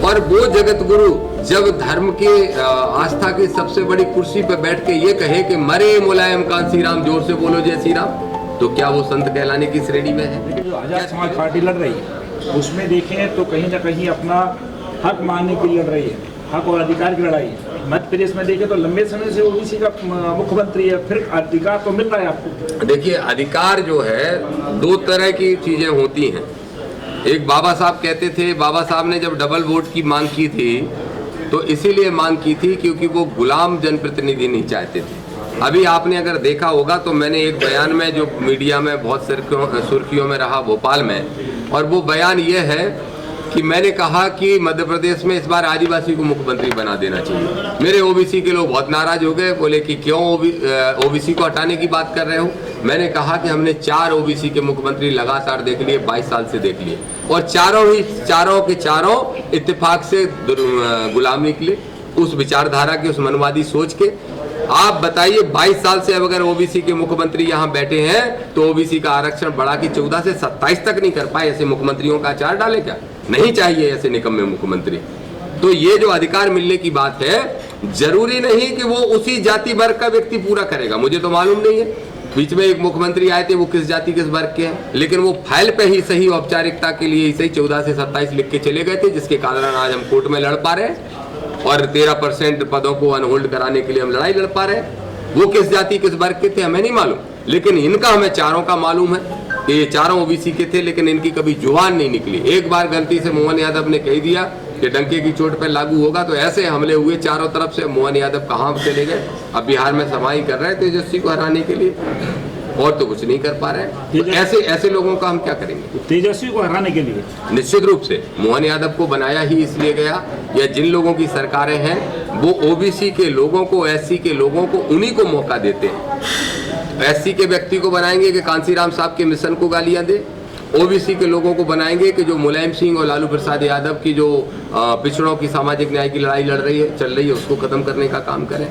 और वो जगत गुरु जब धर्म के आस्था की सबसे बड़ी कुर्सी पर बैठ के ये कहे कि मरे मुलायम कांसी राम, जोर से बोलो जय श्री राम, तो क्या वो संत कहलाने की श्रेणी में है? देखिए, जो आजाद समाज पार्टी लड़ रही है उसमें देखें तो कहीं ना कहीं अपना हक मांगने के लिए लड़ रही है, हक और अधिकार की लड़ाई है। मध्य प्रदेश में देखें तो लंबे समय से ओबीसी का मुख्यमंत्री है, फिर अधिकार तो मिल रहा है आपको। देखिए, अधिकार जो है दो तरह की चीजें होती हैं। एक बाबा साहब कहते थे, बाबा साहब ने जब डबल वोट की मांग की थी तो इसीलिए मांग की थी क्योंकि वो गुलाम जनप्रतिनिधि नहीं चाहते थे। अभी आपने अगर देखा होगा तो मैंने एक बयान में जो मीडिया में बहुत सुर्खियों में रहा भोपाल में, और वो बयान ये है कि मैंने कहा कि मध्य प्रदेश में इस बार आदिवासी को मुख्यमंत्री बना देना चाहिए। मेरे ओबीसी के लोग बहुत नाराज हो गए, बोले कि क्यों ओबीसी को हटाने की बात कर रहे हो। मैंने कहा कि हमने 4 ओबीसी के मुख्यमंत्री लगातार देख लिए, 22 साल से देख लिए, और चारों के चारों इत्तेफाक से गुलाम निकले उस विचारधारा के, उस मनवादी सोच के। आप बताइए 22 साल से अब अगर ओबीसी के मुख्यमंत्री यहाँ बैठे हैं तो ओबीसी का आरक्षण बढ़ा के 14 से 27 तक नहीं कर पाए। ऐसे मुख्यमंत्रियों का अचार डाले क्या? नहीं चाहिए ऐसे निकम्मे मुख्यमंत्री। तो ये जो अधिकार मिलने की बात है, जरूरी नहीं कि वो उसी जाति वर्ग का व्यक्ति पूरा करेगा। मुझे तो मालूम नहीं है, बीच में एक मुख्यमंत्री आए थे वो किस जाति किस वर्ग के हैं, लेकिन वो फाइल पे ही सही औपचारिकता के लिए ही सही 14 से 27 लिख के चले गए थे, जिसके कारण आज हम कोर्ट में लड़ पा रहे हैं और 13% पदों को अनहोल्ड कराने के लिए हम लड़ाई लड़ पा रहे हैं। वो किस जाति किस वर्ग के थे हमें नहीं मालूम, लेकिन इनका हमें चारों का मालूम है कि ये चारों ओबीसी के थे, लेकिन इनकी कभी जुबान नहीं निकली। एक बार गलती से मोहन यादव ने कह दिया कि डंके की चोट पर लागू होगा, तो ऐसे हमले हुए चारों तरफ से। मोहन यादव कहाँ चले गए? अब बिहार में सभाएं कर रहे हैं तेजस्वी को हराने के लिए, और तो कुछ नहीं कर पा रहे हैं। तो ऐसे लोगों का हम क्या करेंगे? तेजस्वी को हराने के लिए निश्चित रूप से मोहन यादव को बनाया ही इसलिए गया, या जिन लोगों की सरकारें हैं वो ओबीसी के लोगों को, एससी के लोगों को, उन्हीं को मौका देते हैं। एससी के व्यक्ति को बनाएंगे कि कांसीराम साहब के मिशन को गालियां दे, ओबीसी के लोगों को बनाएंगे कि जो मुलायम सिंह और लालू प्रसाद यादव की जो पिछड़ों की सामाजिक न्याय की लड़ाई चल रही है उसको खत्म करने का काम करें।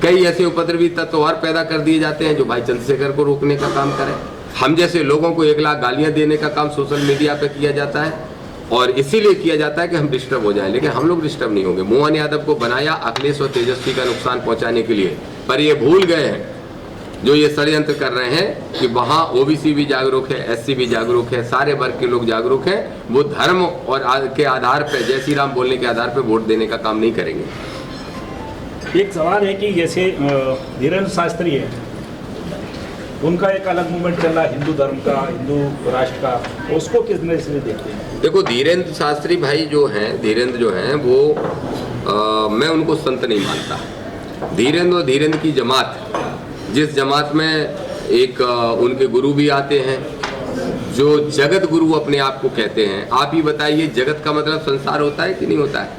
कई ऐसे उपद्रवी तत्व और पैदा कर दिए जाते हैं जो भाई चंद्रशेखर को रोकने का काम करें। हम जैसे लोगों को 1 लाख गालियां देने का काम सोशल मीडिया पे किया जाता है, और इसीलिए किया जाता है कि हम डिस्टर्ब हो जाएं, लेकिन हम लोग डिस्टर्ब नहीं होंगे। मोहन यादव को बनाया अखिलेश और तेजस्वी का नुकसान पहुंचाने के लिए, पर ये भूल गए हैं जो ये षड्यंत्र कर रहे हैं कि वहाँ ओबीसी भी जागरूक है, एससी भी जागरूक है, सारे वर्ग के लोग जागरूक हैं। वो धर्म और के आधार पर, जय श्री राम बोलने के आधार पर वोट देने का काम नहीं करेंगे। एक सवाल है कि जैसे धीरेन्द्र शास्त्री है, उनका एक अलग मूवमेंट चल रहा है हिंदू धर्म का, हिंदू राष्ट्र का, उसको किस नजर से देखते हैं? देखो, धीरेन्द्र शास्त्री भाई जो हैं वो मैं उनको संत नहीं मानता। धीरेन्द्र की जमात, जिस जमात में एक उनके गुरु भी आते हैं जो जगत गुरु अपने आप को कहते हैं। आप ही बताइए, जगत का मतलब संसार होता है कि नहीं होता है?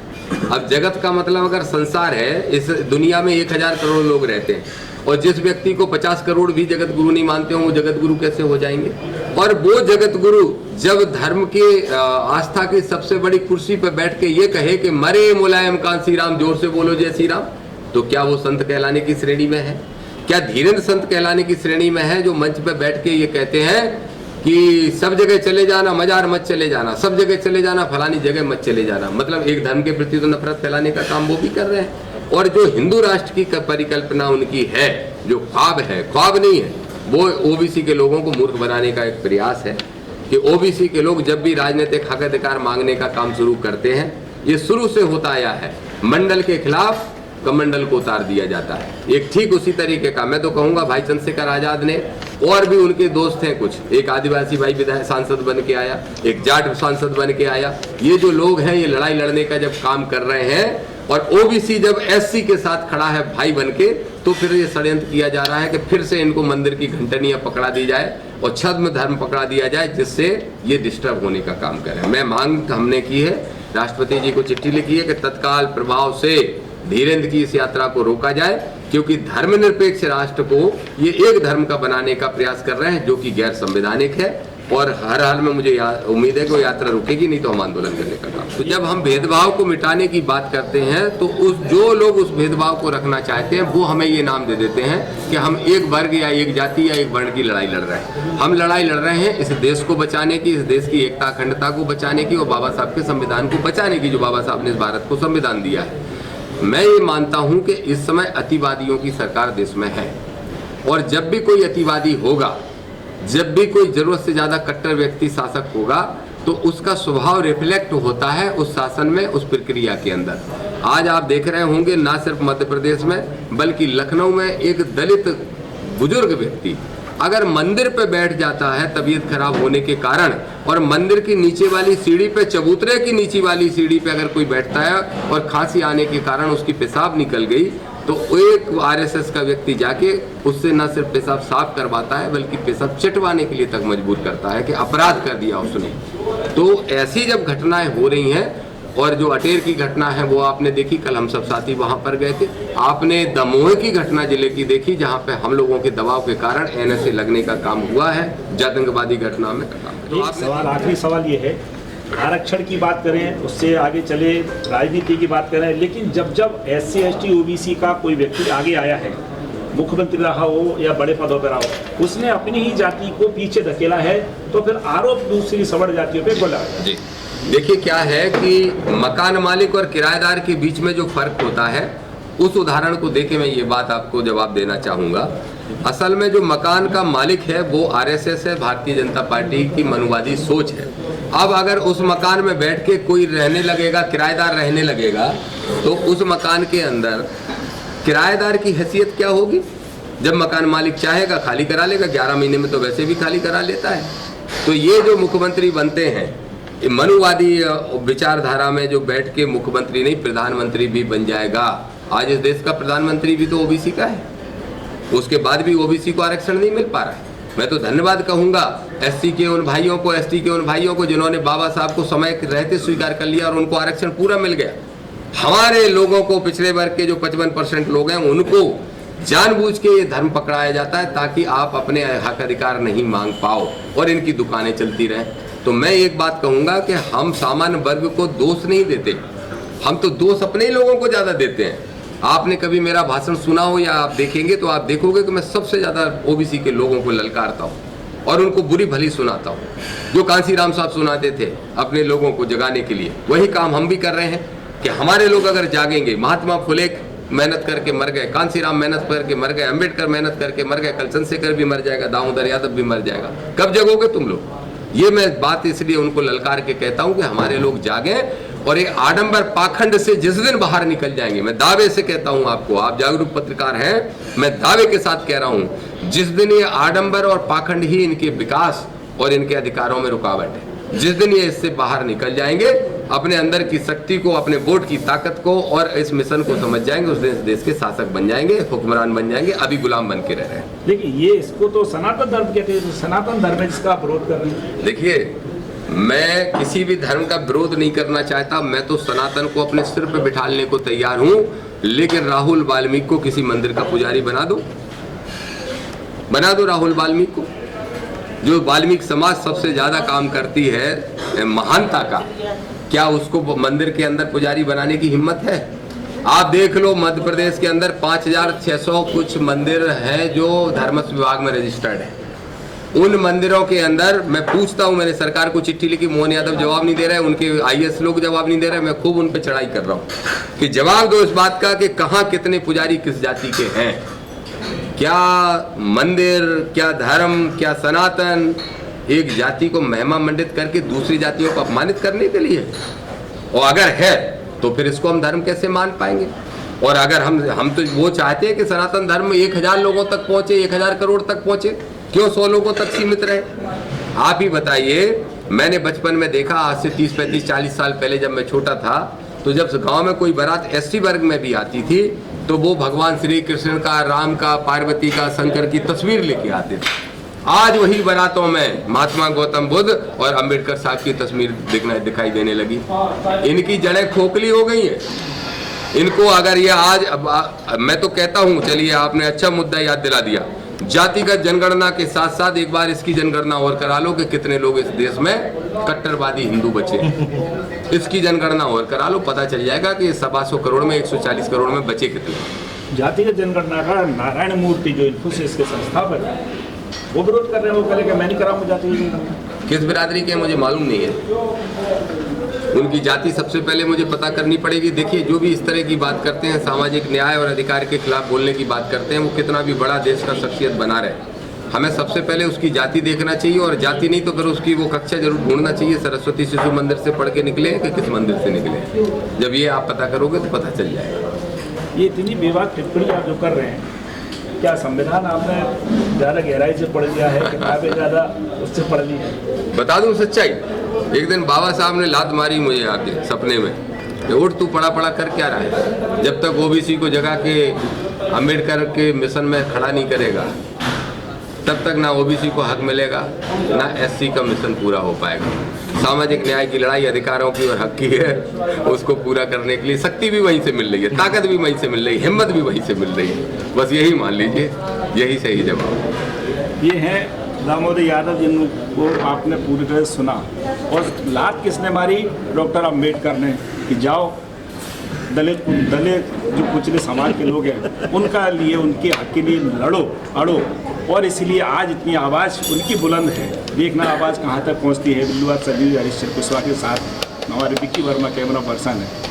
अब जगत का मतलब अगर संसार है, इस दुनिया में 1000 करोड़ लोग रहते हैं, और जिस व्यक्ति को 50 करोड़ भी जगत गुरु नहीं मानते हो, वो जगत गुरु कैसे हो जाएंगे? और वो जगत गुरु जब धर्म के आस्था की सबसे बड़ी कुर्सी पर बैठ के ये कहे कि मरे मुलायम कांसी राम, जोर से बोलो जय श्री राम, तो क्या वो संत कहलाने की श्रेणी में है? क्या धीरेन्द्र संत कहलाने की श्रेणी में है, जो मंच पर बैठ के ये कहते हैं कि सब जगह चले जाना, मजार मत चले जाना, सब जगह चले जाना, फलानी जगह मत चले जाना? मतलब एक धर्म के प्रति तो नफरत फैलाने का काम वो भी कर रहे हैं। और जो हिंदू राष्ट्र की परिकल्पना उनकी है, जो ख्वाब है, ख्वाब नहीं है, वो ओबीसी के लोगों को मूर्ख बनाने का एक प्रयास है कि ओबीसी के लोग जब भी राजनीतिक हक अधिकार मांगने का काम शुरू करते हैं, ये शुरू से होता आया है, मंडल के खिलाफ कमंडल को उतार दिया जाता है। एक ठीक उसी तरीके का मैं तो कहूंगा भाई चंद्रशेखर आजाद ने, और भी उनके दोस्त हैं कुछ, एक आदिवासी भाई विधायक सांसद बन के आया, एक जाट सांसद बन के आया। ये जो लोग हैं ये लड़ाई लड़ने का जब काम कर रहे हैं, और ओबीसी जब एससी के साथ खड़ा है भाई बन के, तो फिर ये षड्यंत्र किया जा रहा है कि फिर से इनको मंदिर की घंटनियां पकड़ा दी जाए और छद्म धर्म पकड़ा दिया जाए, जिससे ये डिस्टर्ब होने का काम करें। मैं मांग हमने की है, राष्ट्रपति जी को चिट्ठी लिखी है कि तत्काल प्रभाव से धीरेन्द्र की इस यात्रा को रोका जाए, क्योंकि धर्मनिरपेक्ष राष्ट्र को ये एक धर्म का बनाने का प्रयास कर रहे हैं जो कि गैर संवैधानिक है। और हर हाल में मुझे उम्मीद है कि वो यात्रा रुकेगी नहीं तो हम आंदोलन करने का काम। तो जब हम भेदभाव को मिटाने की बात करते हैं तो जो लोग उस भेदभाव को रखना चाहते हैं वो हमें ये नाम दे देते हैं कि हम एक वर्ग या एक जाति या एक वर्ण की लड़ाई लड़ रहे हैं। हम लड़ाई लड़ रहे हैं इस देश को बचाने की, इस देश की एकता अखंडता को बचाने की और बाबा साहब के संविधान को बचाने की, जो बाबा साहब ने इस भारत को संविधान दिया है। मैं ये मानता हूं कि इस समय अतिवादियों की सरकार देश में है और जब भी कोई अतिवादी होगा, जब भी कोई जरूरत से ज्यादा कट्टर व्यक्ति शासक होगा तो उसका स्वभाव रिफ्लेक्ट होता है उस शासन में, उस प्रक्रिया के अंदर। आज आप देख रहे होंगे ना सिर्फ मध्य प्रदेश में बल्कि लखनऊ में एक दलित बुजुर्ग व्यक्ति अगर मंदिर पे बैठ जाता है तबीयत खराब होने के कारण और मंदिर की नीचे वाली सीढ़ी पे, चबूतरे की नीचे वाली सीढ़ी पे अगर कोई बैठता है और खांसी आने के कारण उसकी पेशाब निकल गई तो एक आरएसएस का व्यक्ति जाके उससे न सिर्फ पेशाब साफ करवाता है बल्कि पेशाब चटवाने के लिए तक मजबूर करता है कि अपराध कर दिया उसने। तो ऐसी जब घटनाएं हो रही हैं और जो अटेर की घटना है वो आपने देखी, कल हम सब साथी वहां पर गए थे। आपने दमोह की घटना जिले की देखी जहां पे हम लोगों के दबाव के कारण एनएसए लगने का काम हुआ है, आतंकवादी घटना में। तो आखिरी सवाल ये है, आरक्षण की बात करें, उससे आगे चले, राजनीति की बात करें, लेकिन जब जब SC ST OBC का कोई व्यक्ति आगे आया है, मुख्यमंत्री रहा हो या बड़े पदों पर रहा हो, उसने अपनी ही जाति को पीछे धकेला है तो फिर आरोप दूसरी सवर्ण जातियों पे बोला जी। देखिए क्या है कि मकान मालिक और किराएदार के बीच में जो फर्क होता है उस उदाहरण को देके मैं ये बात आपको जवाब देना चाहूँगा। असल में जो मकान का मालिक है वो आरएसएस है, भारतीय जनता पार्टी की मनुवादी सोच है। अब अगर उस मकान में बैठ के कोई रहने लगेगा, किराएदार रहने लगेगा, तो उस मकान के अंदर किराएदार की हैसियत क्या होगी? जब मकान मालिक चाहेगा खाली करा लेगा, 11 महीने में तो वैसे भी खाली करा लेता है। तो ये जो मुख्यमंत्री बनते हैं, ये मनुवादी विचारधारा में जो बैठ के मुख्यमंत्री नहीं प्रधानमंत्री भी बन जाएगा। आज इस देश का प्रधानमंत्री भी तो ओबीसी का है, उसके बाद भी ओबीसी को आरक्षण नहीं मिल पा रहा है। मैं तो धन्यवाद कहूंगा एससी के उन भाइयों को, एसटी के उन भाइयों को जिन्होंने बाबा साहब को समय रहते स्वीकार कर लिया और उनको आरक्षण पूरा मिल गया। हमारे लोगों को, पिछड़े वर्ग के जो 55% लोग हैं, उनको जानबूझ के ये धर्म पकड़ाया जाता है ताकि आप अपने हक अधिकार नहीं मांग पाओ और इनकी दुकानें चलती रहें। तो मैं एक बात कहूंगा कि हम सामान्य वर्ग को दोष नहीं देते, हम तो दोष अपने ही लोगों को ज्यादा देते हैं। आपने कभी मेरा भाषण सुना हो या आप देखेंगे तो आप देखोगे कि मैं सबसे ज्यादा ओबीसी के लोगों को ललकारता हूँ और उनको बुरी भली सुनाता हूँ। जो कांसीराम साहब सुनाते थे अपने लोगों को जगाने के लिए, वही काम हम भी कर रहे हैं कि हमारे लोग अगर जागेंगे। महात्मा फुले मेहनत करके मर गए, कांसीराम मेहनत करके मर गए, अंबेडकर मेहनत करके मर गए, कल चंद्रशेखर भी मर जाएगा, दामोदर यादव भी मर जाएगा। कब जगोगे तुम लोग? ये मैं बात इसलिए उनको ललकार के कहता हूं कि हमारे लोग जागें और एक आडंबर पाखंड से जिस दिन बाहर निकल जाएंगे, मैं दावे से कहता हूं आपको, आप जागरूक पत्रकार हैं, मैं दावे के साथ कह रहा हूं, जिस दिन ये आडंबर और पाखंड ही इनके विकास और इनके अधिकारों में रुकावट है, जिस दिन ये इससे बाहर निकल जाएंगे, अपने अंदर की शक्ति को, अपने वोट की ताकत को और इस मिशन को समझ जाएंगे, उस दिन देश के शासक बन जाएंगे, हुक्मरान बन जाएंगे। अभी गुलाम बन के रह रहे हैं। लेकिन ये इसको तो सनातन धर्म कहते हैं, सनातन धर्म है जिसका विरोध कर रहे हैं। देखिए, मैं किसी भी धर्म का विरोध नहीं करना चाहता, मैं तो सनातन को अपने सिर पे बिठाने को तैयार हूं, लेकिन राहुल वाल्मीकि को किसी मंदिर का पुजारी बना दो राहुल वाल्मीकि को। जो वाल्मीकि समाज सबसे ज्यादा काम करती है महानता का, क्या उसको मंदिर के अंदर पुजारी बनाने की हिम्मत है? आप देख लो, मध्य प्रदेश के अंदर 5600 कुछ मंदिर हैं जो धर्म विभाग में रजिस्टर्ड है। उन मंदिरों के अंदर मैं पूछता हूं, मैंने सरकार को चिट्ठी लिखी, मोहन यादव जवाब नहीं दे रहे, उनके IAS लोग जवाब नहीं दे रहे, मैं खूब उन पे चढ़ाई कर रहा हूं कि जवाब दो इस बात का कि कहां कितने पुजारी किस जाति के हैं। क्या मंदिर, क्या धर्म, क्या सनातन एक जाति को महिमा मंडित करके दूसरी जातियों को अपमानित करने के लिए? और अगर है तो फिर इसको हम धर्म कैसे मान पाएंगे? और अगर हम तो वो चाहते हैं कि सनातन धर्म 1000 लोगों तक पहुंचे, 1000 करोड़ तक पहुंचे, क्यों 100 लोगों तक सीमित रहे? आप ही बताइए। मैंने बचपन में देखा, आज से 30, 35, 40 साल पहले जब मैं छोटा था, तो जब गांव में कोई बारात SC वर्ग में भी आती थी तो वो भगवान श्री कृष्ण का, राम का, पार्वती का, शंकर की तस्वीर लेके आते थे। आज वही बारातों में महात्मा गौतम बुद्ध और अंबेडकर साहब की तस्वीर दिखाई देने लगी। इनकी जड़ें खोखली हो गई हैं। इनको अगर ये आज मैं तो कहता हूं, चलिए आपने अच्छा मुद्दा याद दिला दिया, जातिगत जनगणना के साथ साथ एक बार इसकी जनगणना और करा लो कि कितने लोग इस देश में कट्टरवादी हिंदू बचे। इसकी जनगणना और करा लो, पता चल जाएगा कि 125 करोड़ में 140 करोड़ में बचे कितने। जातिगत जनगणना का नारायण मूर्ति जो इन्फोसिस के संस्थापक है वो विरोध कर रहे हैं। वो कह कि मैं नहीं कराऊंगा जातिगत जनगणना। किस बिरादरी के मुझे मालूम नहीं है। उनकी जाति सबसे पहले मुझे पता करनी पड़ेगी। देखिए, जो भी इस तरह की बात करते हैं, सामाजिक न्याय और अधिकार के खिलाफ बोलने की बात करते हैं, वो कितना भी बड़ा देश का शख्सियत बना रहे, हमें सबसे पहले उसकी जाति देखना चाहिए। और जाति नहीं तो फिर उसकी वो कक्षा जरूर ढूंढना चाहिए, सरस्वती शिशु मंदिर से पढ़ के निकले कि किस मंदिर से निकले। जब ये आप पता करोगे तो पता चल जाएगा। ये इतनी बेबाक टिप्पणी आप जो कर रहे हैं, क्या संविधान आपने ज़्यादा गहराई से पढ़ लिया है, किताबें ज़्यादा उससे पढ़ ली है? बता दूं सच्चाई, एक दिन बाबा साहब ने लात मारी मुझे आके सपने में, उठ तू पढ़ा पढ़ा कर क्या रहा है। जब तक ओबीसी को जगा के अम्बेडकर के मिशन में खड़ा नहीं करेगा तब तक ना ओबीसी को हक मिलेगा, ना एससी का मिशन पूरा हो पाएगा। सामाजिक न्याय की लड़ाई अधिकारों की और हक की है, उसको पूरा करने के लिए शक्ति भी वहीं से मिल रही है, ताकत भी वहीं से मिल रही है, हिम्मत भी वहीं से मिल रही है। बस यही मान लीजिए, यही सही जवाब। ये है दामोदर यादव जिनको आपने पूरी तरह सुना। और लात किसने मारी? डॉक्टर अम्बेडकर ने कि जाओ दलित जो कुचले समाज के लोग हैं उनका लिए, उनके हक के लिए लड़ो अड़ो। और इसीलिए आज इतनी आवाज़ उनकी बुलंद है। देखना आवाज़ कहाँ तक पहुँचती है। बिल्लुआत संजीव हरीश कुशवाहा के साथ हमारे विक्की वर्मा कैमरा पर्सन है।